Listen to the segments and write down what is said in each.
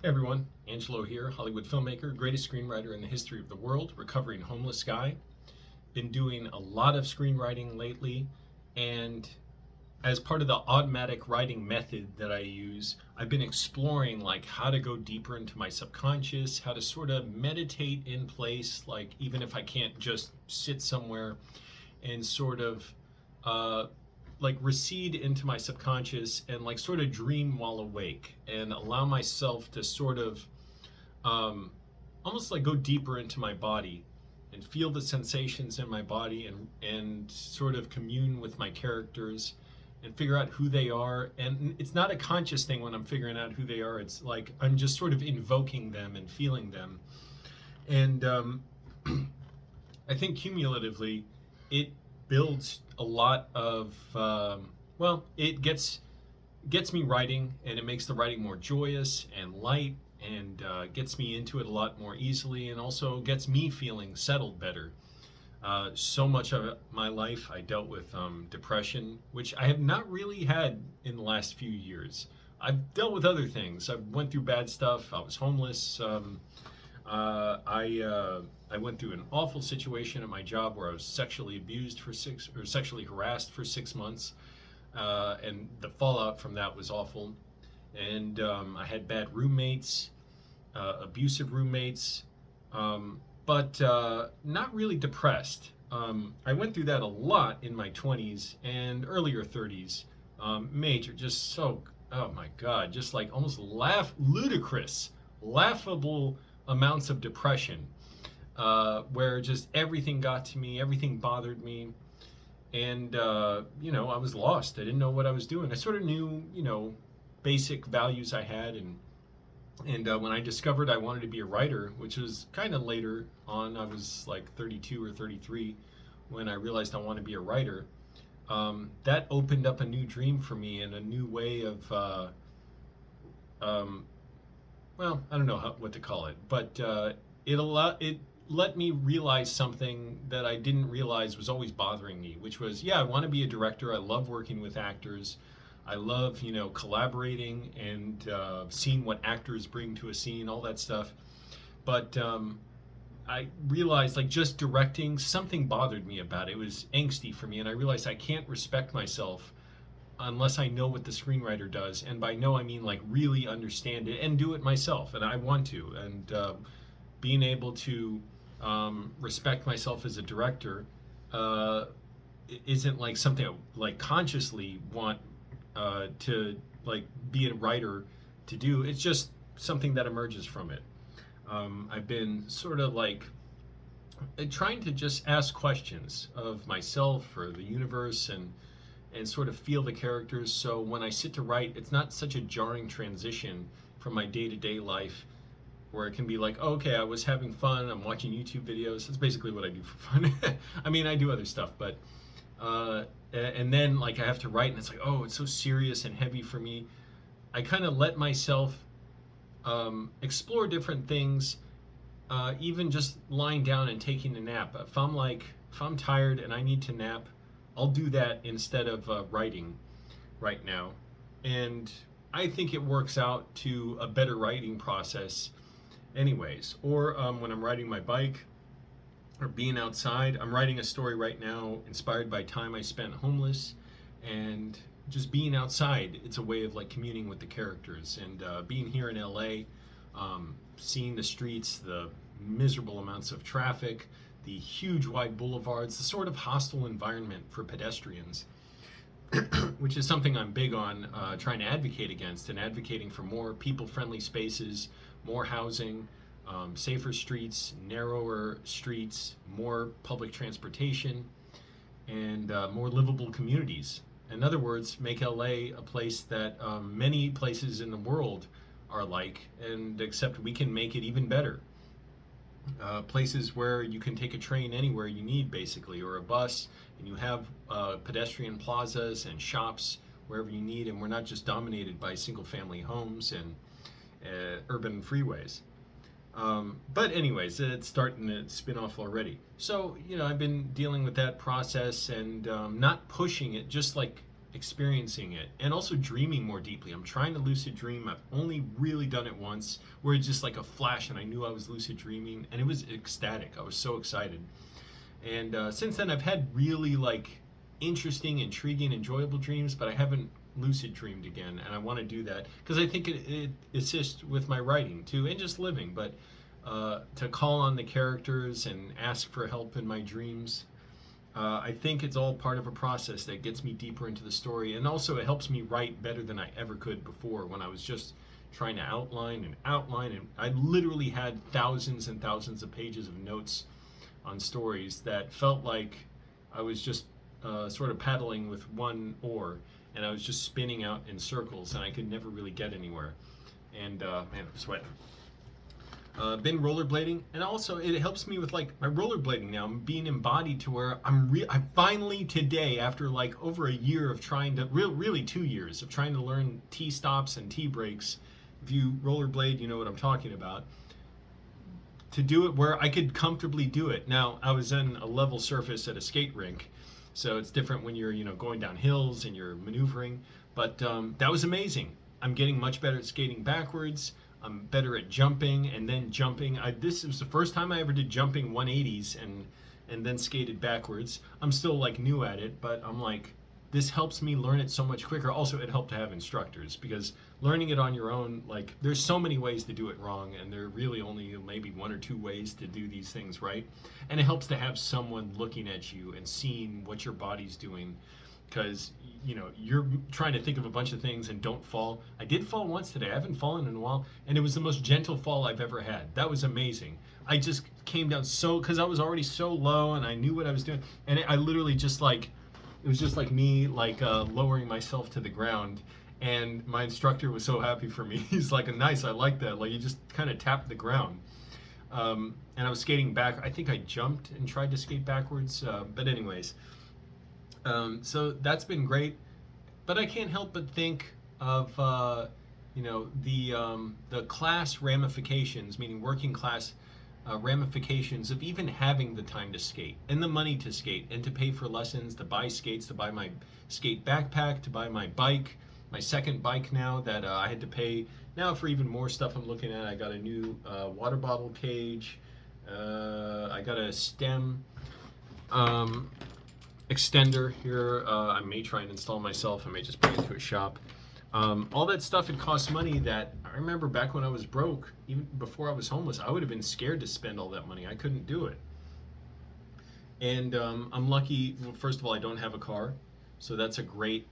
Hey everyone, Angelo here, Hollywood filmmaker, greatest screenwriter in the history of the world, recovering homeless guy. Been doing a lot of screenwriting lately, and as part of the automatic writing method that I use, I've been exploring like how to go deeper into my subconscious, how to sort of meditate in place, like even if I can't just sit somewhere and sort of uh, like recede into my subconscious and like sort of dream while awake and allow myself to sort of um, almost like go deeper into my body and feel the sensations in my body and sort of commune with my characters and figure out who they are. And it's not a conscious thing when I'm figuring out who they are. It's like I'm just sort of invoking them and feeling them. And I think cumulatively, it builds a lot of it gets me writing, and it makes the writing more joyous and light, and gets me into it a lot more easily, and also gets me feeling settled better. So much of my life I dealt with depression, which I have not really had in the last few years. I've dealt with other things. I went through bad stuff. I was homeless. I went through an awful situation at my job where I was sexually abused for sexually harassed for 6 months, and the fallout from that was awful. And I had bad roommates, abusive roommates, but not really depressed. I went through that a lot in my 20s and earlier 30s. Major, just so, oh my God, just like almost ludicrous, laughable amounts of depression, where just everything got to me, everything bothered me, and I was lost. I didn't know what I was doing. I sort of knew, basic values I had, and when I discovered I wanted to be a writer, which was kind of later on, I was like 32 or 33 when I realized I wanted to be a writer. That opened up a new dream for me and a new way of I don't know what to call it, but it let me realize something that I didn't realize was always bothering me, which was, yeah, I want to be a director. I love working with actors. I love, collaborating and seeing what actors bring to a scene, all that stuff. But I realized, like, just directing, something bothered me about it. It was angsty for me, and I realized I can't respect myself unless I know what the screenwriter does. And by know, I mean like really understand it and do it myself. And I want to. And being able to respect myself as a director isn't like something I like consciously want to like be a writer to do. It's just something that emerges from it. I've been sort of like trying to just ask questions of myself or the universe and sort of feel the characters. So when I sit to write, it's not such a jarring transition from my day-to-day life where it can be like, oh, okay, I was having fun, I'm watching YouTube videos. That's basically what I do for fun. I mean, I do other stuff, but and then like I have to write and it's like, oh, it's so serious and heavy for me. I kind of let myself explore different things, even just lying down and taking a nap. If I'm tired and I need to nap, I'll do that instead of writing right now. And I think it works out to a better writing process anyways. Or when I'm riding my bike or being outside. I'm writing a story right now inspired by time I spent homeless, and just being outside, it's a way of like communing with the characters. And being here in LA, seeing the streets, the miserable amounts of traffic, the huge wide boulevards, the sort of hostile environment for pedestrians, which is something I'm big on trying to advocate against, and advocating for more people-friendly spaces, more housing, safer streets, narrower streets, more public transportation, and more livable communities. In other words, make LA a place that many places in the world are like, and except we can make it even better. Places where you can take a train anywhere you need, basically, or a bus, and you have pedestrian plazas and shops wherever you need, and we're not just dominated by single-family homes and urban freeways. But anyways, it's starting to spin off already. So, I've been dealing with that process and not pushing it, just like experiencing it and also dreaming more deeply. I'm trying to lucid dream. I've only really done it once where it's just like a flash and I knew I was lucid dreaming and it was ecstatic. I was so excited. And since then I've had really like interesting, intriguing, enjoyable dreams, but I haven't lucid dreamed again, and I want to do that because I think it assists with my writing too and just living. But to call on the characters and ask for help in my dreams, I think it's all part of a process that gets me deeper into the story, and also it helps me write better than I ever could before when I was just trying to outline, and I literally had thousands and thousands of pages of notes on stories that felt like I was just sort of paddling with one oar, and I was just spinning out in circles, and I could never really get anywhere. And man, I'm sweating. Been rollerblading, and also it helps me with like my rollerblading now. I'm being embodied to where I finally today, after like over a year of trying to, really 2 years of trying to learn T stops and T breaks. If you rollerblade, you know what I'm talking about. To do it where I could comfortably do it. Now, I was in a level surface at a skate rink, so it's different when you're, going down hills and you're maneuvering. But that was amazing. I'm getting much better at skating backwards. I'm better at jumping and then jumping. This was the first time I ever did jumping 180s and then skated backwards. I'm still like new at it, but I'm like, this helps me learn it so much quicker. Also, it helped to have instructors because learning it on your own, like there's so many ways to do it wrong, and there are really only maybe 1 or 2 ways to do these things right. And it helps to have someone looking at you and seeing what your body's doing, because you're trying to think of a bunch of things and don't fall. I did fall once today. I haven't fallen in a while, and it was the most gentle fall I've ever had. That was amazing. I just came down because I was already so low and I knew what I was doing, and I literally just like, it was just like me like lowering myself to the ground, and my instructor was so happy for me. He's like, nice, I like that. Like you just kind of tapped the ground. And I was skating back. I think I jumped and tried to skate backwards. But anyways, so that's been great. But I can't help but think of the class ramifications, meaning working class ramifications of even having the time to skate and the money to skate and to pay for lessons, to buy skates, to buy my skate backpack, to buy my bike, my second bike now that I had to pay now for even more stuff I'm looking at. I got a new water bottle cage. I got a stem extender here. I may try and install myself. I may just bring it to a shop. All that stuff, it costs money that I remember back when I was broke, even before I was homeless, I would have been scared to spend all that money. I couldn't do it. And I'm lucky, well, first of all, I don't have a car, so that's a great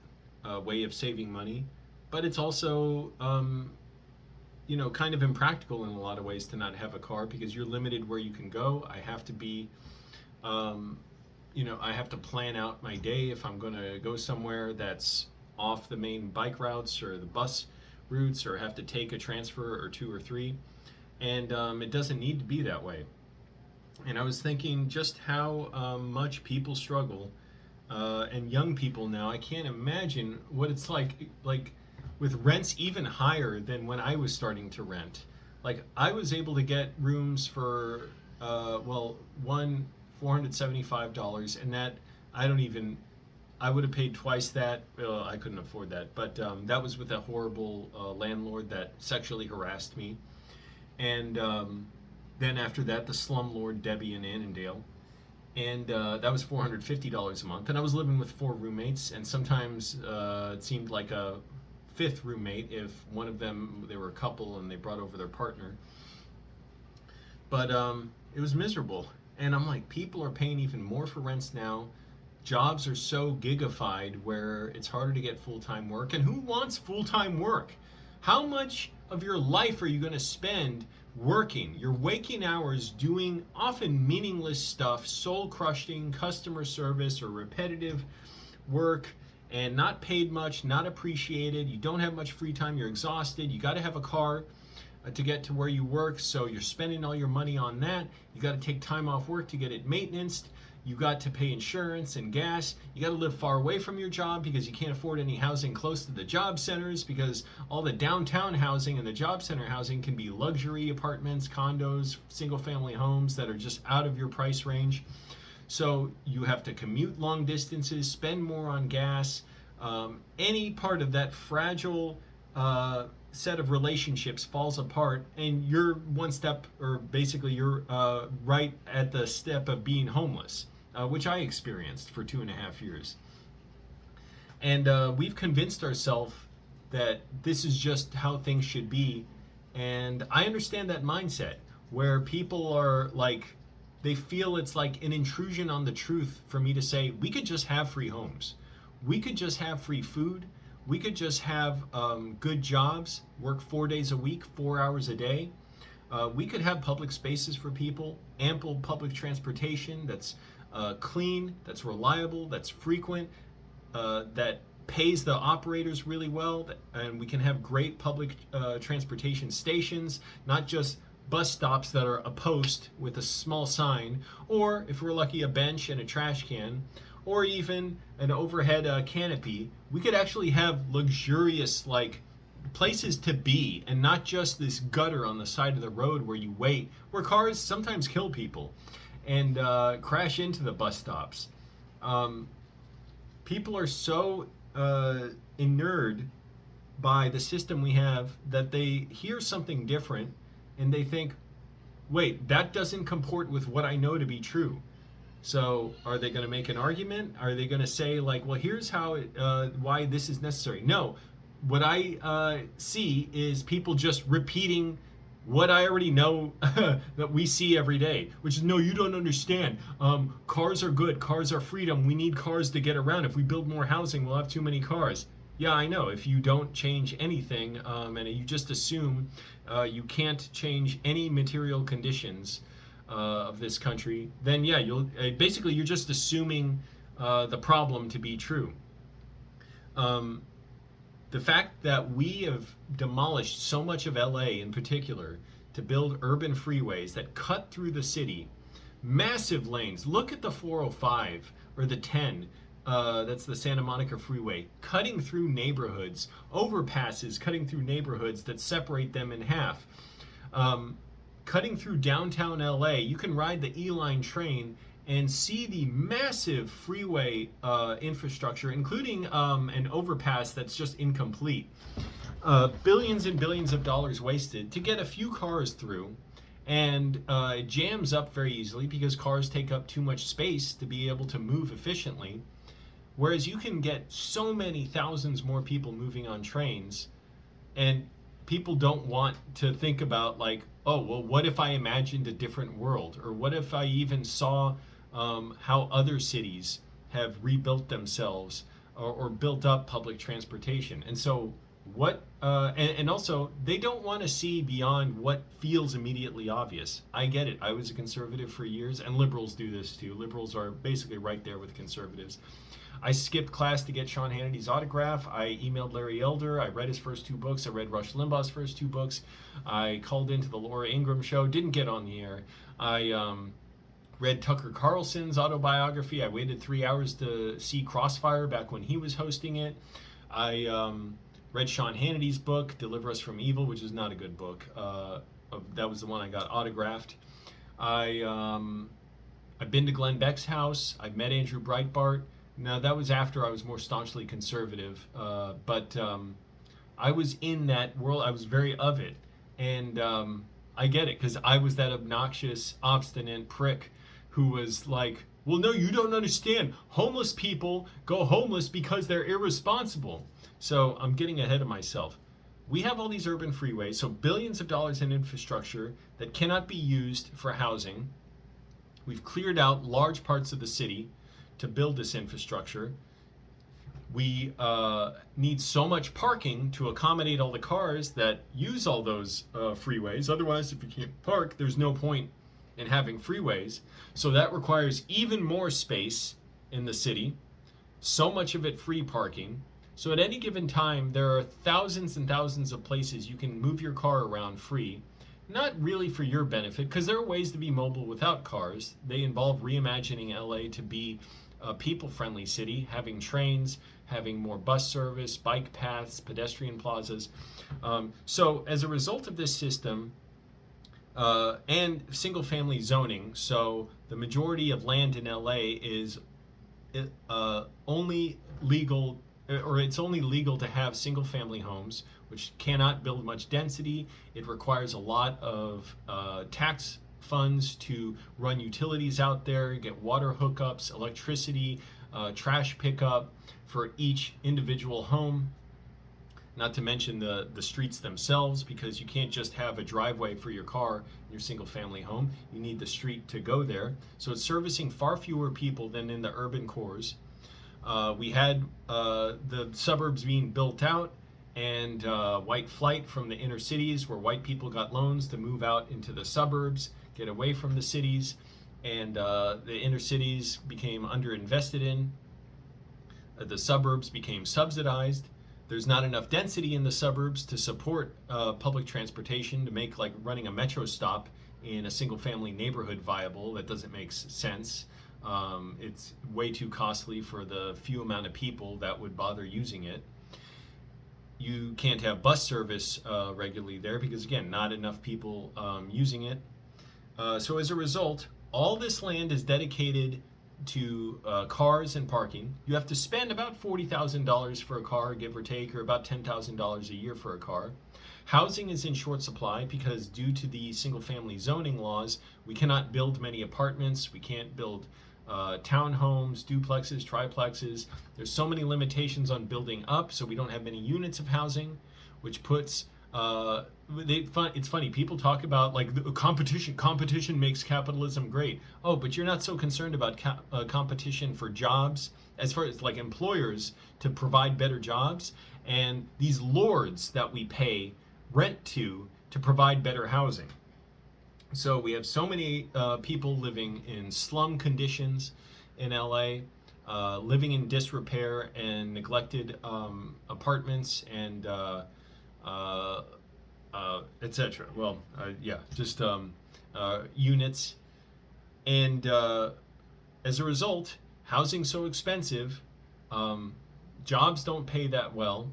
way of saving money. But it's also, kind of impractical in a lot of ways to not have a car because you're limited where you can go. I have to be, I have to plan out my day if I'm going to go somewhere that's off the main bike routes or the bus routes, or have to take a transfer or 2 or 3, and it doesn't need to be that way. And I was thinking just how much people struggle, and young people now. I can't imagine what it's like with rents even higher than when I was starting to rent. Like I was able to get rooms for one $475, and that I would have paid twice that. I couldn't afford that, but that was with a horrible landlord that sexually harassed me. And then after that, the slumlord Debbie in Annandale, and that was $450 a month. And I was living with 4 roommates, and sometimes it seemed like a 5th roommate if one of them, they were a couple and they brought over their partner. But it was miserable. And I'm like, people are paying even more for rents now. Jobs are so gigified where it's harder to get full-time work. And who wants full-time work? How much of your life are you going to spend working? Your waking hours doing often meaningless stuff, soul-crushing customer service or repetitive work, and not paid much, not appreciated. You don't have much free time. You're exhausted. You got to have a car to get to where you work, so you're spending all your money on that. You got to take time off work to get it maintenanced. You got to pay insurance and gas. You got to live far away from your job because you can't afford any housing close to the job centers, because all the downtown housing and the job center housing can be luxury apartments, condos, single family homes that are just out of your price range. So you have to commute long distances, spend more on gas, any part of that fragile set of relationships falls apart, and you're one step, or basically you're right at the step of being homeless, which I experienced for 2.5 years. And we've convinced ourselves that this is just how things should be. And I understand that mindset where people are like, they feel it's like an intrusion on the truth for me to say, we could just have free homes. We could just have free food. We could just have good jobs, work 4 days a week, 4 hours a day. We could have public spaces for people, ample public transportation that's clean, that's reliable, that's frequent, that pays the operators really well, and we can have great public transportation stations, not just bus stops that are a post with a small sign, or if we're lucky, a bench and a trash can, or even an overhead canopy. We could actually have luxurious like places to be, and not just this gutter on the side of the road where you wait, where cars sometimes kill people and crash into the bus stops. People are so inured by the system we have that they hear something different and they think, wait, that doesn't comport with what I know to be true. So are they going to make an argument? Are they going to say like, well, here's how why this is necessary? No, what I see is people just repeating what I already know that we see every day, which is, no, you don't understand. Cars are good. Cars are freedom. We need cars to get around. If we build more housing, we'll have too many cars. Yeah, I know. If you don't change anything and you just assume you can't change any material conditions of this country, then yeah, you'll basically you're just assuming the problem to be true. The fact that we have demolished so much of LA in particular to build urban freeways that cut through the city, massive lanes. Look at the 405 or the 10, that's the Santa Monica Freeway, cutting through neighborhoods, overpasses cutting through neighborhoods that separate them in half. Cutting through downtown LA, you can ride the E-Line train and see the massive freeway infrastructure, including an overpass that's just incomplete. Billions and billions of dollars wasted to get a few cars through, and it jams up very easily because cars take up too much space to be able to move efficiently. Whereas you can get so many thousands more people moving on trains, and people don't want to think about like, oh, well, what if I imagined a different world? Or what if I even saw how other cities have rebuilt themselves or built up public transportation? And so what, and also they don't want to see beyond what feels immediately obvious. I get it. I was a conservative for years, and liberals do this too. Liberals are basically right there with conservatives. I skipped class to get Sean Hannity's autograph. I emailed Larry Elder. I read his first 2 books. I read Rush Limbaugh's first 2 books. I called into the Laura Ingraham show. Didn't get on the air. I read Tucker Carlson's autobiography. I waited 3 hours to see Crossfire back when he was hosting it. I read Sean Hannity's book, Deliver Us from Evil, which is not a good book. That was the one I got autographed. I've been to Glenn Beck's house. I've met Andrew Breitbart. Now, that was after I was more staunchly conservative, but I was in that world. I was very of it, and I get it, because I was that obnoxious, obstinate prick who was like, well, no, you don't understand. Homeless people go homeless because they're irresponsible. So I'm getting ahead of myself. We have all these urban freeways, so billions of dollars in infrastructure that cannot be used for housing. We've cleared out large parts of the city to build this infrastructure. We need so much parking to accommodate all the cars that use all those freeways. Otherwise, if you can't park, there's no point in having freeways. So that requires even more space in the city, so much of it free parking. So at any given time, there are thousands and thousands of places you can move your car around free. Not really for your benefit, because there are ways to be mobile without cars. They involve reimagining LA to be a people-friendly city, having trains, having more bus service, bike paths, pedestrian plazas. So as a result of this system, and single-family zoning, so the majority of land in LA is only legal or it's only legal to have single family homes, which cannot build much density. It requires a lot of tax funds to run utilities out there, get water hookups, electricity, trash pickup for each individual home. Not to mention the streets themselves, because you can't just have a driveway for your car in your single family home. You need the street to go there. So it's servicing far fewer people than in the urban cores. We had the suburbs being built out, and white flight from the inner cities, where white people got loans to move out into the suburbs, get away from the cities, and the inner cities became underinvested in. The suburbs became subsidized. There's not enough density in the suburbs to support public transportation to make like running a metro stop in a single family neighborhood viable. That doesn't make sense. It's way too costly for the few amount of people that would bother using it. You can't have bus service regularly there because, again, not enough people using it. So as a result, all this land is dedicated to cars and parking. You have to spend about $40,000 for a car, give or take, or about $10,000 a year for a car. Housing is in short supply because due to the single family zoning laws, we cannot build many apartments. We can't build townhomes, duplexes, triplexes. There's so many limitations on building up, so we don't have many units of housing, which puts it's funny, people talk about like the competition makes capitalism great. Oh, but you're not so concerned about competition for jobs, as far as like employers to provide better jobs, and these lords that we pay rent to provide better housing. So we have so many people living in slum conditions in LA, living in disrepair and neglected apartments and etc. Well, yeah, just units. And as a result, housing's so expensive, jobs don't pay that well.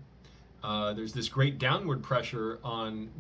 There's this great downward pressure on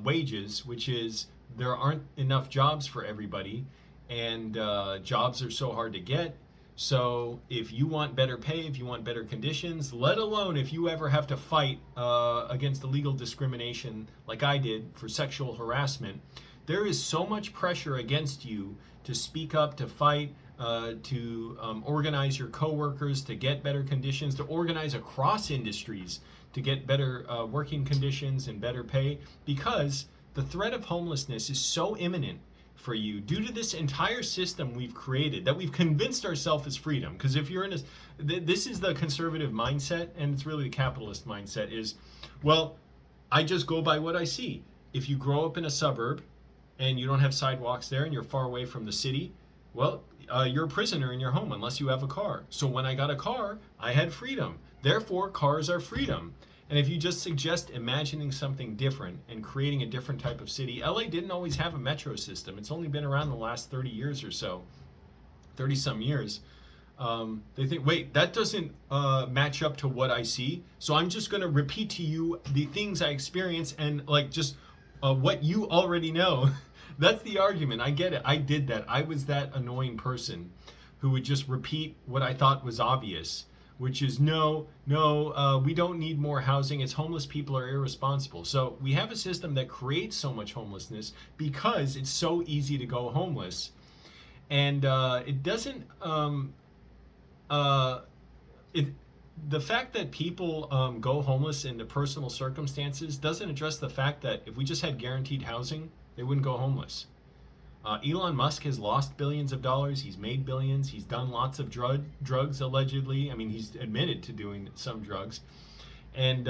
wages, which is there aren't enough jobs for everybody, and jobs are so hard to get. So if you want better pay, if you want better conditions, let alone if you ever have to fight against illegal discrimination like I did for sexual harassment, there is so much pressure against you to speak up, to fight, to organize your coworkers to get better conditions, to organize across industries to get better working conditions and better pay, because the threat of homelessness is so imminent for you due to this entire system we've created that we've convinced ourselves is freedom. Because if you're in this is the conservative mindset, and it's really the capitalist mindset, is, well, I just go by what I see. If you grow up in a suburb and you don't have sidewalks there and you're far away from the city, well, you're a prisoner in your home unless you have a car. So when I got a car, I had freedom. Therefore, cars are freedom. And if you just suggest imagining something different and creating a different type of city, LA didn't always have a metro system. It's only been around the last 30 years or so, 30 some years. They think, wait, that doesn't match up to what I see. So I'm just going to repeat to you the things I experience and like just what you already know. That's the argument. I get it. I did that. I was that annoying person who would just repeat what I thought was obvious, which is no, we don't need more housing. It's homeless people are irresponsible. So we have a system that creates so much homelessness because it's so easy to go homeless. And it doesn't, the fact that people go homeless into personal circumstances doesn't address the fact that if we just had guaranteed housing, they wouldn't go homeless. Elon Musk has lost billions of dollars. He's made billions. He's done lots of drugs, allegedly. I mean, he's admitted to doing some drugs. And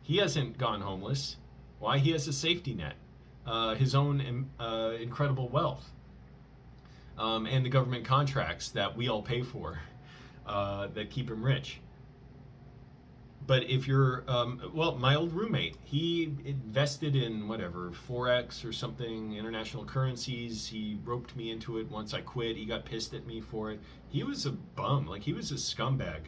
he hasn't gone homeless. Why? He has a safety net, his own incredible wealth, and the government contracts that we all pay for that keep him rich. But if you're, well, my old roommate, he invested in whatever, Forex or something, international currencies. He roped me into it once I quit. He got pissed at me for it. He was a bum, like he was a scumbag.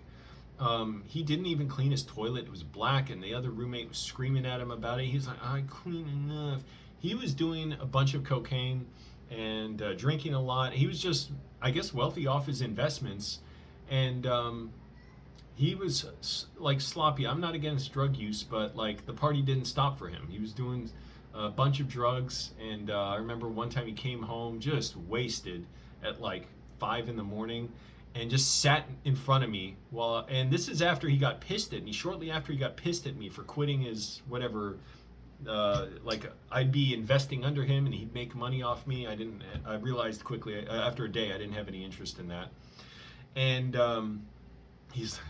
He didn't even clean his toilet. It was black, and the other roommate was screaming at him about it. He was like, I clean enough. He was doing a bunch of cocaine and drinking a lot. He was just, I guess, wealthy off his investments. And he was like sloppy. I'm not against drug use, but like the party didn't stop for him. He was doing a bunch of drugs, and I remember one time he came home just wasted at like 5 in the morning, and just sat in front of me while. And this is after he got pissed at me. Shortly after he got pissed at me for quitting his whatever. Like I'd be investing under him, and he'd make money off me. I realized quickly after a day I didn't have any interest in that, and he's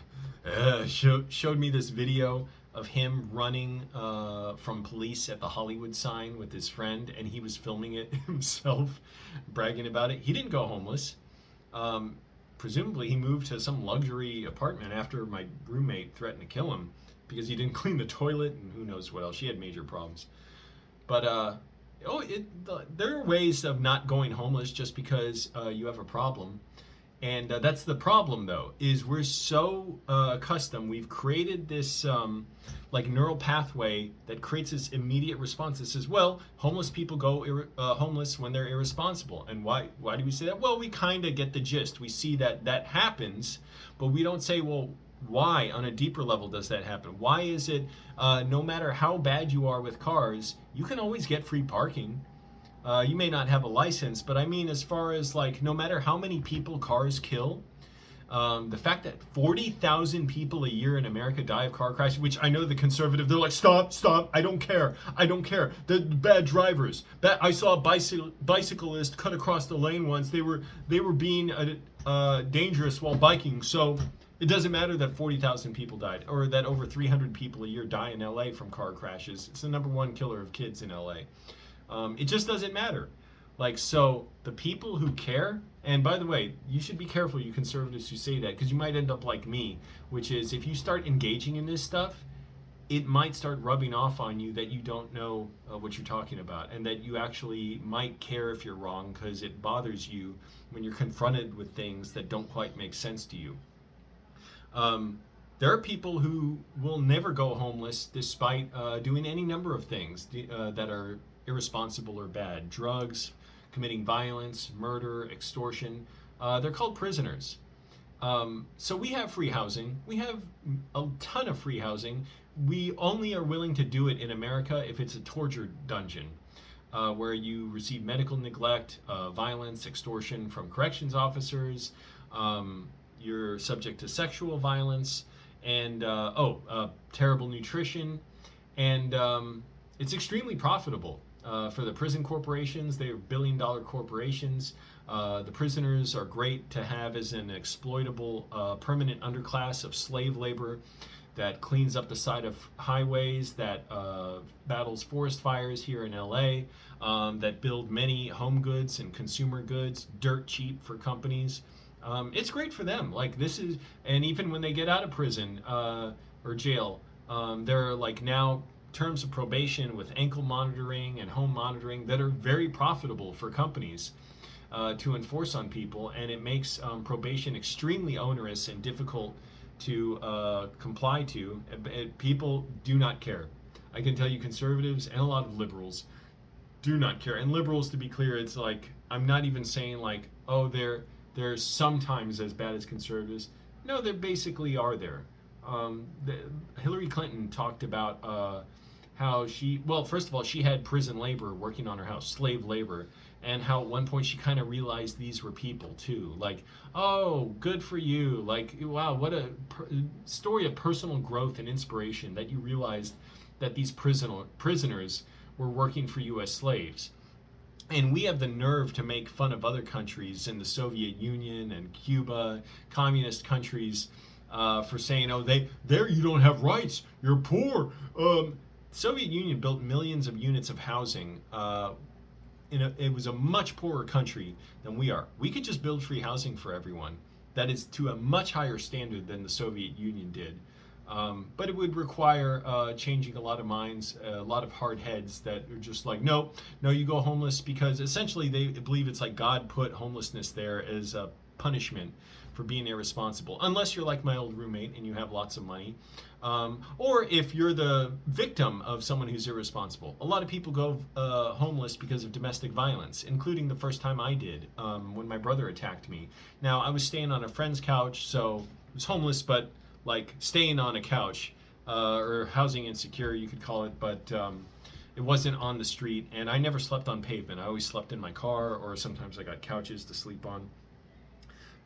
showed me this video of him running from police at the Hollywood sign with his friend, and he was filming it himself, bragging about it. He didn't go homeless. Presumably, he moved to some luxury apartment after my roommate threatened to kill him because he didn't clean the toilet, and who knows what else. She had major problems. But there are ways of not going homeless just because you have a problem. And that's the problem, though, is we're so accustomed. We've created this like neural pathway that creates this immediate response that says, well, homeless people go homeless when they're irresponsible. And why do we say that? Well, we kind of get the gist. We see that that happens, but we don't say, well, why on a deeper level does that happen? Why is it no matter how bad you are with cars, you can always get free parking? You may not have a license, but I mean, as far as like, no matter how many people cars kill, the fact that 40,000 people a year in America die of car crashes, which I know the conservative, they're like, stop, I don't care. The bad drivers. I saw a bicyclist cut across the lane once. They were being dangerous while biking, so it doesn't matter that 40,000 people died, or that over 300 people a year die in LA from car crashes. It's the #1 killer of kids in LA. It just doesn't matter. Like, so the people who care, and by the way, you should be careful, you conservatives who say that, because you might end up like me, which is if you start engaging in this stuff, it might start rubbing off on you that you don't know what you're talking about, and that you actually might care if you're wrong because it bothers you when you're confronted with things that don't quite make sense to you. There are people who will never go homeless despite doing any number of things that are irresponsible or bad. Drugs, committing violence, murder, extortion. They're called prisoners. So we have free housing. We have a ton of free housing. We only are willing to do it in America if it's a torture dungeon, where you receive medical neglect, violence, extortion from corrections officers. You're subject to sexual violence and terrible nutrition. And it's extremely profitable. For the prison corporations, they are billion-dollar corporations. The prisoners are great to have as an exploitable permanent underclass of slave labor that cleans up the side of highways, that battles forest fires here in LA, that build many home goods and consumer goods, dirt cheap for companies. It's great for them. Like this is, and even when they get out of prison or jail, there are like now terms of probation with ankle monitoring and home monitoring that are very profitable for companies to enforce on people, and it makes probation extremely onerous and difficult to comply to. People do not care. I can tell you conservatives and a lot of liberals do not care. And liberals, to be clear, it's like, I'm not even saying like, oh, they're sometimes as bad as conservatives. No, they basically are there. Hillary Clinton talked about how first of all, she had prison labor working on her house, slave labor, and how at one point she kind of realized these were people too. Like, oh, good for you. Like, wow, what a story of personal growth and inspiration that you realized that these prisoners were working for you as slaves. And we have the nerve to make fun of other countries in the Soviet Union and Cuba, communist countries, for saying, oh, there you don't have rights, you're poor. Soviet Union built millions of units of housing. It was a much poorer country than we are. We could just build free housing for everyone. That is to a much higher standard than the Soviet Union did. But it would require changing a lot of minds, a lot of hard heads that are just like, no, you go homeless, because essentially they believe it's like God put homelessness there as a punishment for being irresponsible, unless you're like my old roommate and you have lots of money, or if you're the victim of someone who's irresponsible. A lot of people go homeless because of domestic violence, including the first time I did, when my brother attacked me. Now, I was staying on a friend's couch, so I was homeless, but like staying on a couch, or housing insecure, you could call it, but it wasn't on the street. And I never slept on pavement. I always slept in my car, or sometimes I got couches to sleep on.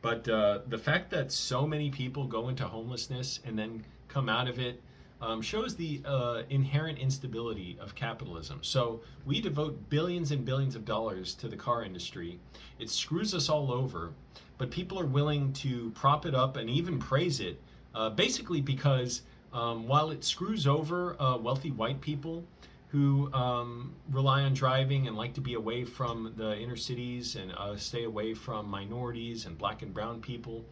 But the fact that so many people go into homelessness and then come out of it shows the inherent instability of capitalism. So we devote billions and billions of dollars to the car industry. It screws us all over, but people are willing to prop it up and even praise it, basically because while it screws over wealthy white people who rely on driving and like to be away from the inner cities and stay away from minorities and black and brown people,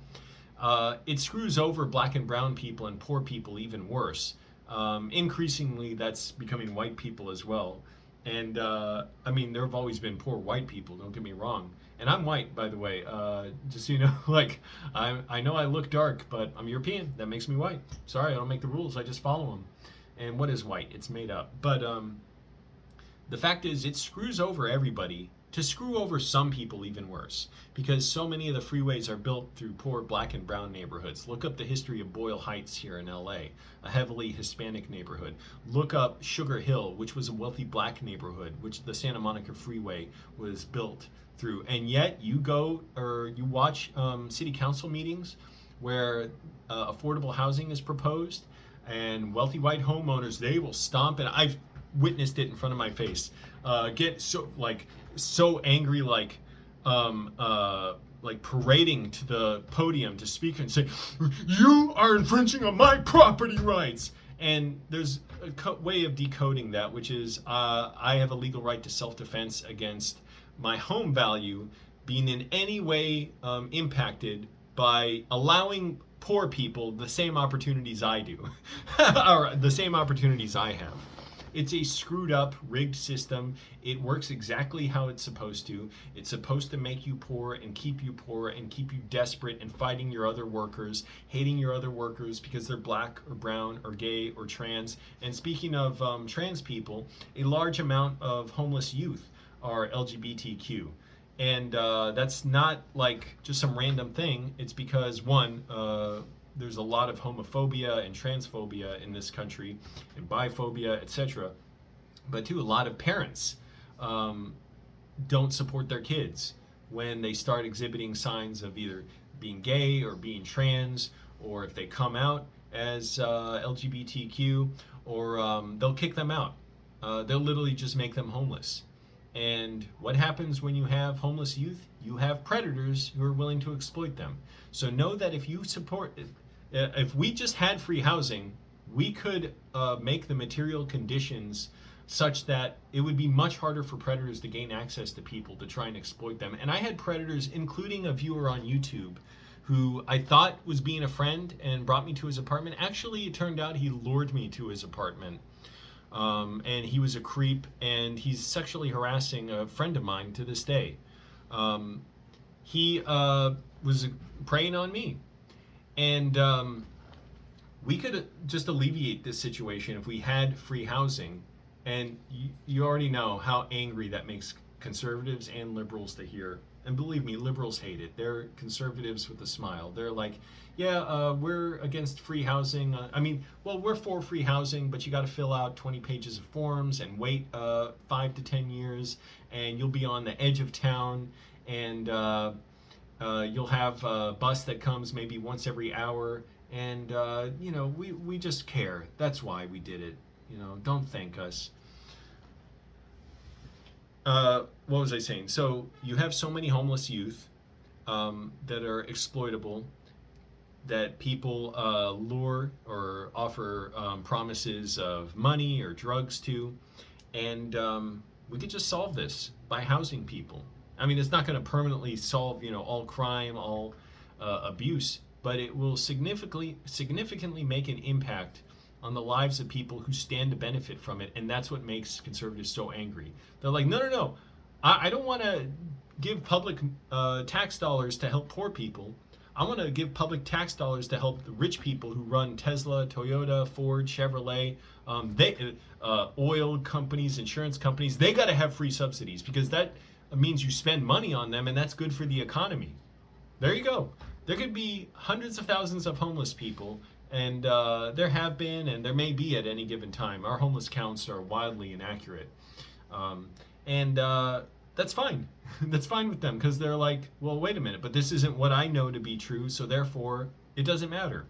it screws over black and brown people and poor people even worse. Increasingly, that's becoming white people as well. And I mean, there have always been poor white people, don't get me wrong. And I'm white, by the way, just so you know, like, I know I look dark, but I'm European. That makes me white. Sorry, I don't make the rules, I just follow them. And what is white? It's made up. But the fact is, it screws over everybody to screw over some people even worse, because so many of the freeways are built through poor black and brown neighborhoods. Look up the history of Boyle Heights here in LA, a heavily Hispanic neighborhood. Look up Sugar Hill, which was a wealthy black neighborhood, which the Santa Monica Freeway was built through. And yet you go or you watch city council meetings where affordable housing is proposed, and wealthy white homeowners, they will stomp, and I've witnessed it in front of my face, get so angry, like parading to the podium to speak and say, "You are infringing on my property rights." And there's a way of decoding that, which is I have a legal right to self-defense against my home value being in any way impacted by allowing poor people the same opportunities I do, or the same opportunities I have. It's a screwed up, rigged system. It works exactly how it's supposed to. It's supposed to make you poor and keep you desperate and fighting your other workers, hating your other workers because they're black or brown or gay or trans. And speaking of trans people, a large amount of homeless youth are LGBTQ. And that's not like just some random thing. It's because, one, there's a lot of homophobia and transphobia in this country, and biphobia, etc. But two, a lot of parents don't support their kids when they start exhibiting signs of either being gay or being trans, or if they come out as LGBTQ, or they'll kick them out. They'll literally just make them homeless. And what happens when you have homeless youth? You have predators who are willing to exploit them. So know that if you support, if we just had free housing, we could make the material conditions such that it would be much harder for predators to gain access to people to try and exploit them. And I had predators, including a viewer on YouTube, who I thought was being a friend and brought me to his apartment. Actually, it turned out he lured me to his apartment. And he was a creep, and he's sexually harassing a friend of mine to this day. He was preying on me. And we could just alleviate this situation if we had free housing. And you already know how angry that makes conservatives and liberals to hear. And believe me, liberals hate it. They're conservatives with a smile. They're like, yeah, we're against free housing. We're for free housing, but you got to fill out 20 pages of forms and wait 5 to 10 years, and you'll be on the edge of town, and you'll have a bus that comes maybe once every hour, and we just care. That's why we did it. Don't thank us. What was I saying? So you have so many homeless youth that are exploitable, that people lure or offer promises of money or drugs to, and we could just solve this by housing people. I mean, it's not going to permanently solve, all crime, all abuse, but it will significantly make an impact on the lives of people who stand to benefit from it. And that's what makes conservatives so angry. They're like, no, I don't want to give public tax dollars to help poor people. I want to give public tax dollars to help the rich people who run Tesla, Toyota, Ford, Chevrolet, oil companies, insurance companies. They got to have free subsidies, because that means you spend money on them, and that's good for the economy. There you go. There could be hundreds of thousands of homeless people, And there have been, and there may be at any given time. Our homeless counts are wildly inaccurate. Um, and that's fine. That's fine with them because they're like, well, wait a minute, but this isn't what I know to be true, so therefore it doesn't matter.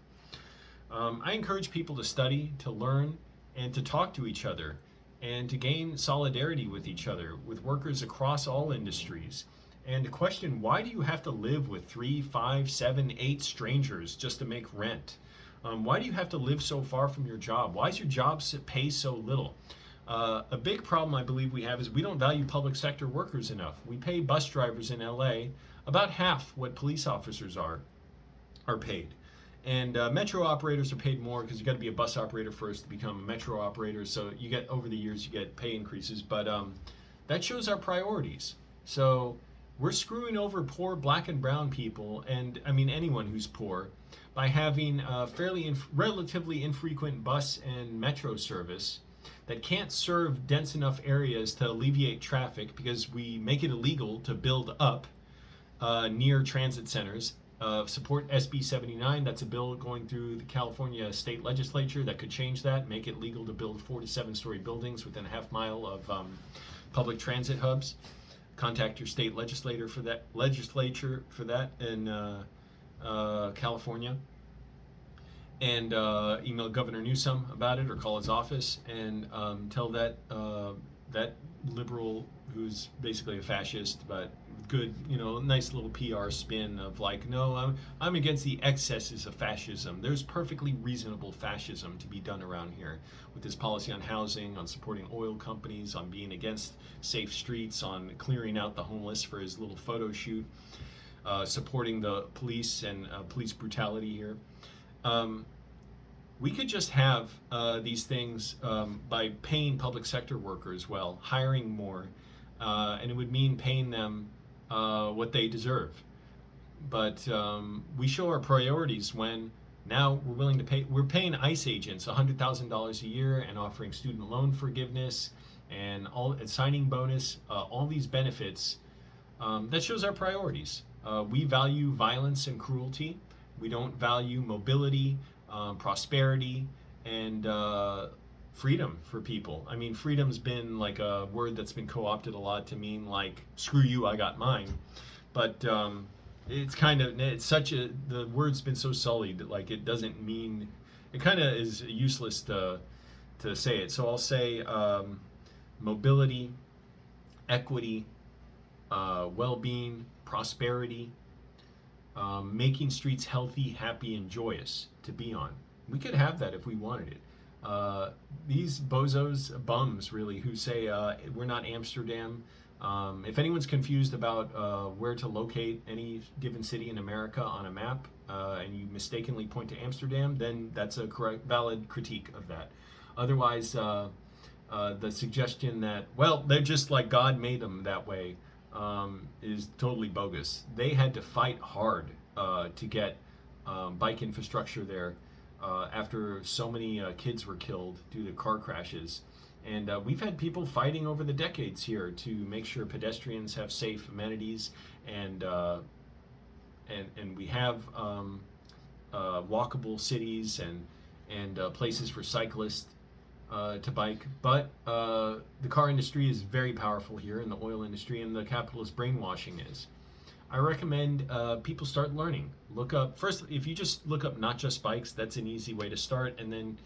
I encourage people to study, to learn, and to talk to each other, and to gain solidarity with each other, with workers across all industries, and to question, why do you have to live with 3, 5, 7, 8 strangers just to make rent? Why do you have to live so far from your job? Why is your job pay so little? A big problem I believe we have is we don't value public sector workers enough. We pay bus drivers in LA about half what police officers are paid. And metro operators are paid more because you got to be a bus operator first to become a metro operator. So you get, over the years, you get pay increases. But that shows our priorities. So we're screwing over poor black and brown people, and I mean anyone who's poor, by having relatively infrequent bus and metro service that can't serve dense enough areas to alleviate traffic because we make it illegal to build up near transit centers. Support SB 79. That's a bill going through the California state legislature that could change that, make it legal to build 4 to 7-story buildings within a half mile of public transit hubs. Contact your state legislature for that in California, and email Governor Newsom about it, or call his office and tell that that liberal, who's basically a fascist, but good, nice little PR spin of like, no, I'm against the excesses of fascism. There's perfectly reasonable fascism to be done around here, with his policy on housing, on supporting oil companies, on being against safe streets, on clearing out the homeless for his little photo shoot, supporting the police and police brutality here. We could just have these things by paying public sector workers well, hiring more, and it would mean paying them what they deserve. But we show our priorities when now we're willing to pay. We're paying ICE agents $100,000 a year and offering student loan forgiveness and signing bonus, all these benefits. That shows our priorities. We value violence and cruelty. We don't value mobility, prosperity, and freedom for people. I mean, freedom's been like a word that's been co-opted a lot to mean like, screw you, I got mine. But the word's been so sullied that like it doesn't mean, it kind of is useless to say it. So I'll say mobility, equity, well-being, prosperity, making streets healthy, happy, and joyous to be on. We could have that if we wanted it. These bums really, who say we're not Amsterdam. If anyone's confused about where to locate any given city in America on a map, and you mistakenly point to Amsterdam, then that's a valid critique of that. Otherwise, the suggestion that, well, they're just like God made them that way, is totally bogus. They had to fight hard to get bike infrastructure there after so many kids were killed due to car crashes. And we've had people fighting over the decades here to make sure pedestrians have safe amenities, and we have walkable cities and places for cyclists to bike. But the car industry is very powerful here, and the oil industry, and the capitalist brainwashing is. I recommend people start learning. Look up, first, if you just look up Not Just Bikes, that's an easy way to start, and then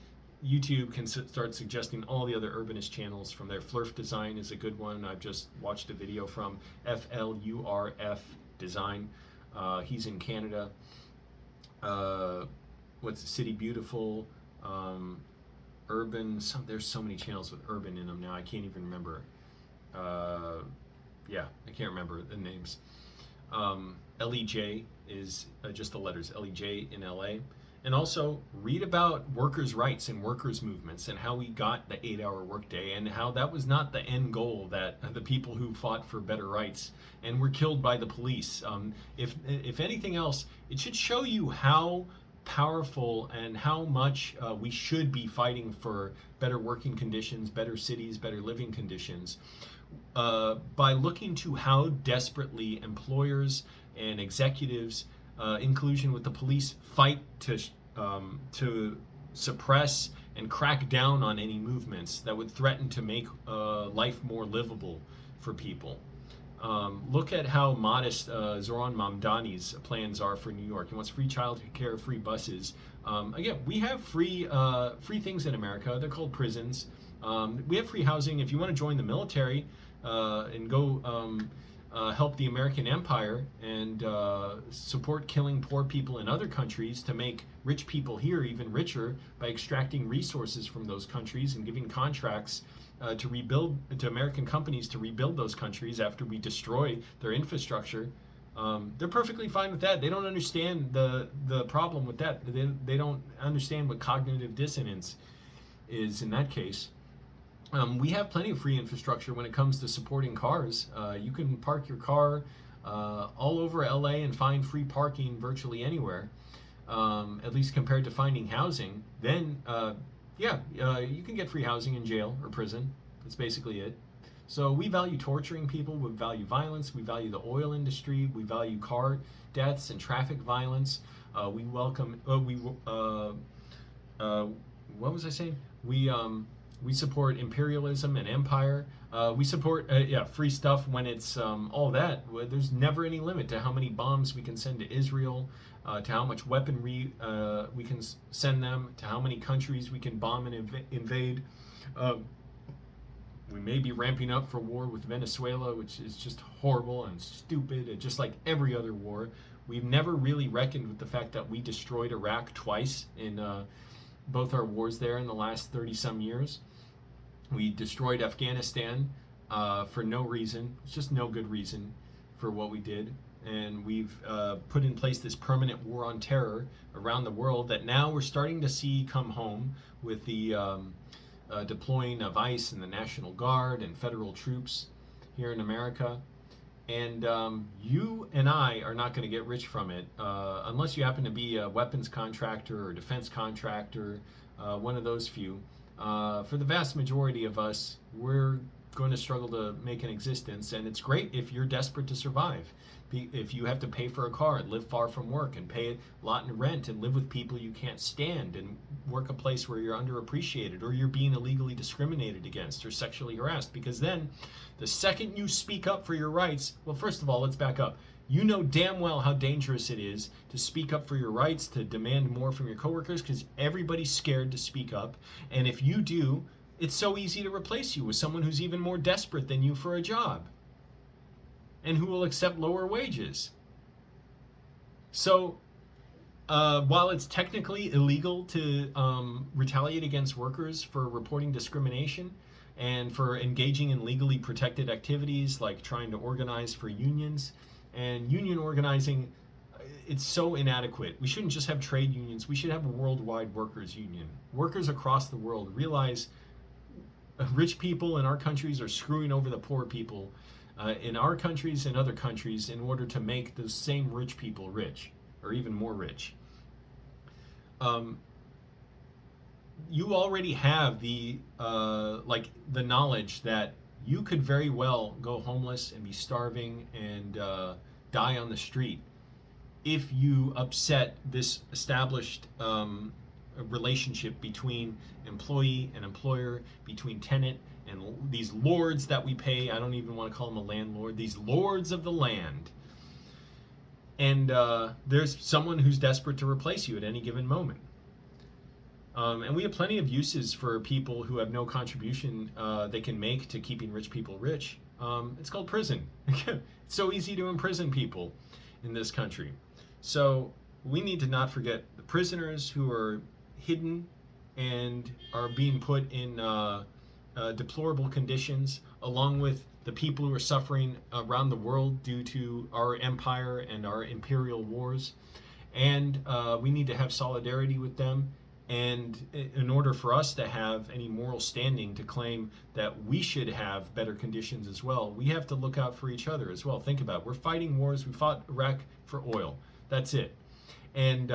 YouTube can start suggesting all the other urbanist channels from there. Flurf Design is a good one. I've just watched a video from FLURF Design. He's in Canada. City Beautiful, Urban. There's so many channels with urban in them now. I can't even remember. I can't remember the names. LEJ is just the letters LEJ in LA. And also read about workers' rights and workers' movements and how we got the 8-hour workday, and how that was not the end goal, that the people who fought for better rights and were killed by the police. If anything else, it should show you how powerful and how much we should be fighting for better working conditions, better cities, better living conditions, by looking to how desperately employers and executives, in collusion with the police, fight to to suppress and crack down on any movements that would threaten to make life more livable for people. Look at how modest Zoran Mamdani's plans are for New York. He wants free childcare care, free buses. Again, we have free things in America. They're called prisons. We have free housing. If you want to join the military and go help the American empire and support killing poor people in other countries to make rich people here even richer by extracting resources from those countries and giving contracts to rebuild to American companies to rebuild those countries after we destroy their infrastructure. They're perfectly fine with that. They don't understand the problem with that. They don't understand what cognitive dissonance is in that case. We have plenty of free infrastructure when it comes to supporting cars. You can park your car all over LA and find free parking virtually anywhere, at least compared to finding housing. Then, you can get free housing in jail or prison. That's basically it. So we value torturing people, we value violence, we value the oil industry, we value car deaths and traffic violence. We welcome, what was I saying? We support imperialism and empire. We support free stuff when it's all that. There's never any limit to how many bombs we can send to Israel, to how much weaponry we can send them, to how many countries we can bomb and invade. We may be ramping up for war with Venezuela, which is just horrible and stupid, just like every other war. We've never really reckoned with the fact that we destroyed Iraq twice in both our wars there in the last 30-some years. We destroyed Afghanistan for no reason. It's just no good reason for what we did. And we've put in place this permanent war on terror around the world that now we're starting to see come home with the deploying of ICE and the National Guard and federal troops here in America. And you and I are not going to get rich from it unless you happen to be a weapons contractor or defense contractor, one of those few. For the vast majority of us, we're going to struggle to make an existence, and it's great if you're desperate to survive. If you have to pay for a car and live far from work and pay a lot in rent and live with people you can't stand and work a place where you're underappreciated or you're being illegally discriminated against or sexually harassed, because then the second you speak up for your rights, well, first of all, let's back up. You know damn well how dangerous it is to speak up for your rights, to demand more from your coworkers, because everybody's scared to speak up. And if you do, it's so easy to replace you with someone who's even more desperate than you for a job and who will accept lower wages. So while it's technically illegal to retaliate against workers for reporting discrimination and for engaging in legally protected activities like trying to organize for unions, and union organizing, it's so inadequate. We shouldn't just have trade unions. We should have a worldwide workers union. Workers across the world realize rich people in our countries are screwing over the poor people in our countries and other countries in order to make those same rich people rich, or even more rich. You already have the knowledge that you could very well go homeless and be starving and die on the street if you upset this established relationship between employee and employer, between tenant and these lords that we pay. I don't even want to call them a landlord, these lords of the land. And there's someone who's desperate to replace you at any given moment. And we have plenty of uses for people who have no contribution they can make to keeping rich people rich. It's called prison. It's so easy to imprison people in this country. So we need to not forget the prisoners who are hidden and are being put in deplorable conditions, along with the people who are suffering around the world due to our empire and our imperial wars. And we need to have solidarity with them. And in order for us to have any moral standing to claim that we should have better conditions as well, we have to look out for each other as well. Think about it. We're fighting wars. We fought Iraq for oil. That's it. And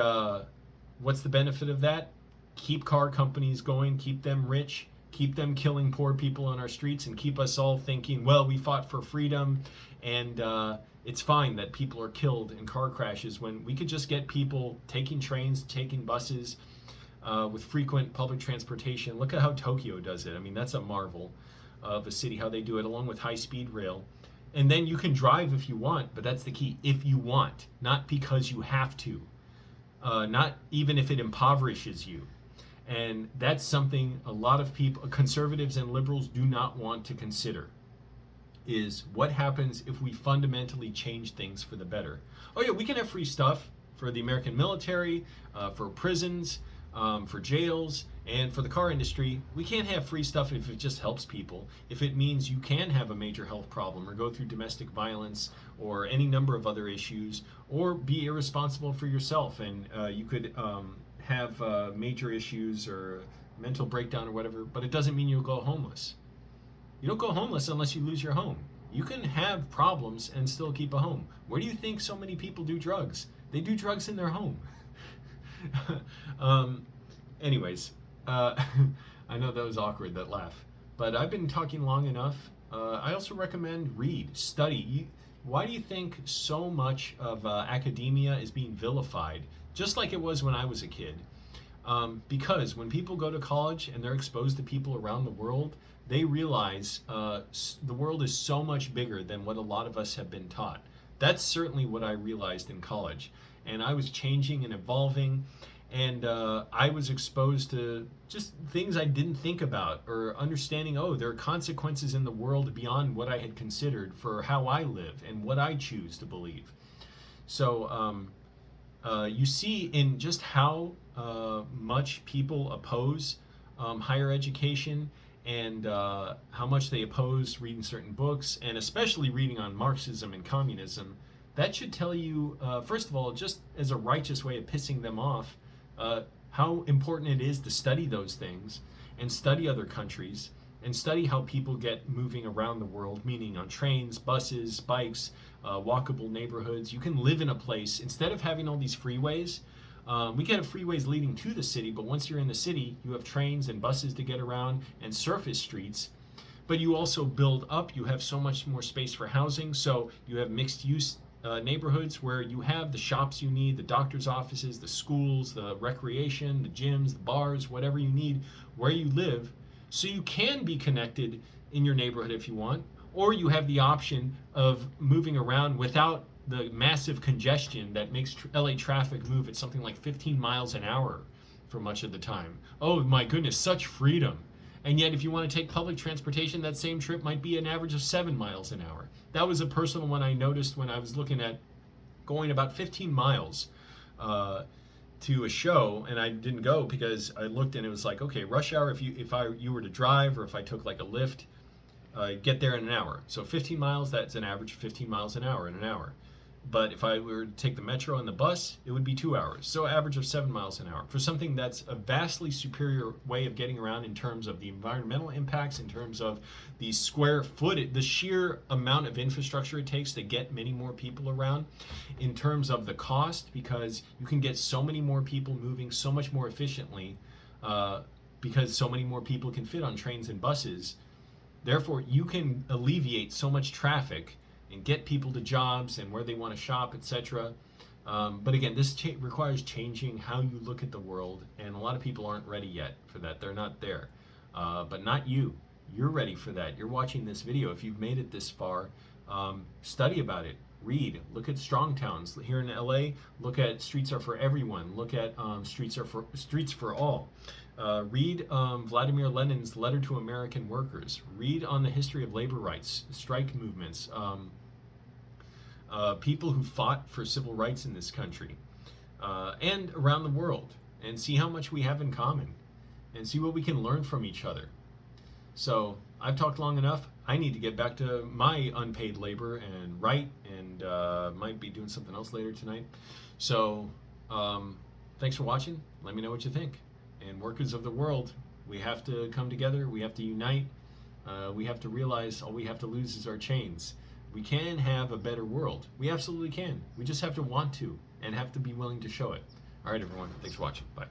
what's the benefit of that? Keep car companies going, keep them rich, keep them killing poor people on our streets, and keep us all thinking, well, we fought for freedom, and it's fine that people are killed in car crashes, when we could just get people taking trains, taking buses, with frequent public transportation. Look at how Tokyo does it. I mean, that's a marvel of a city, how they do it, along with high-speed rail. And then you can drive if you want, but that's the key. If you want, not because you have to. Not even if it impoverishes you. And that's something a lot of people, conservatives and liberals, do not want to consider, is what happens if we fundamentally change things for the better. Oh yeah, we can have free stuff for the American military, for prisons, for jails, and for the car industry. We can't have free stuff if it just helps people. If it means you can have a major health problem, or go through domestic violence, or any number of other issues, or be irresponsible for yourself, and you could have major issues or mental breakdown or whatever, but it doesn't mean you'll go homeless. You don't go homeless unless you lose your home. You can have problems and still keep a home. Where do you think so many people do drugs? They do drugs in their home. Anyways, I know that was awkward, that laugh, but I've been talking long enough. I also recommend read, study. Why do you think so much of academia is being vilified, just like it was when I was a kid? Because when people go to college and they're exposed to people around the world, they realize the world is so much bigger than what a lot of us have been taught. That's certainly what I realized in college. And I was changing and evolving, and I was exposed to just things I didn't think about, or understanding, oh, there are consequences in the world beyond what I had considered for how I live and what I choose to believe. So you see in just how much people oppose higher education, and how much they oppose reading certain books, and especially reading on Marxism and communism. That should tell you, first of all, just as a righteous way of pissing them off, how important it is to study those things, and study other countries, and study how people get moving around the world, meaning on trains, buses, bikes, walkable neighborhoods. You can live in a place, instead of having all these freeways. We can have freeways leading to the city, but once you're in the city, you have trains and buses to get around, and surface streets. But you also build up, you have so much more space for housing, so you have mixed use neighborhoods where you have the shops you need, the doctor's offices, the schools, the recreation, the gyms, the bars, whatever you need where you live, so you can be connected in your neighborhood if you want, or you have the option of moving around without the massive congestion that makes LA traffic move at something like 15 miles an hour for much of the time. Oh my goodness, such freedom. And yet if you want to take public transportation, that same trip might be an average of 7 miles an hour. That was a personal one I noticed when I was looking at going about 15 miles to a show, and I didn't go because I looked and it was like, okay, rush hour, if you were to drive, or if I took like a Lyft, get there in an hour. So 15 miles, that's an average of 15 miles an hour in an hour. But if I were to take the metro and the bus, it would be 2 hours. So average of 7 miles an hour for something that's a vastly superior way of getting around in terms of the environmental impacts, in terms of the square foot, the sheer amount of infrastructure it takes to get many more people around, in terms of the cost, because you can get so many more people moving so much more efficiently, because so many more people can fit on trains and buses. Therefore, you can alleviate so much traffic and get people to jobs and where they want to shop, etc. But again, this requires changing how you look at the world, and a lot of people aren't ready yet for that. They're not there. But not you. You're ready for that. You're watching this video. If you've made it this far, study about it. Read. Look at strong towns. Here in LA, look at Streets Are For Everyone. Look at Streets for All. Read Vladimir Lenin's Letter to American Workers. Read on the history of labor rights, strike movements, people who fought for civil rights in this country and around the world, and see how much we have in common, and see what we can learn from each other. So I've talked long enough. I need to get back to my unpaid labor and write, and might be doing something else later tonight. So thanks for watching. Let me know what you think. And workers of the world, we have to come together. We have to unite. We have to realize all we have to lose is our chains. We can have a better world. We absolutely can. We just have to want to, and have to be willing to show it. All right, everyone. Thanks for watching. Bye.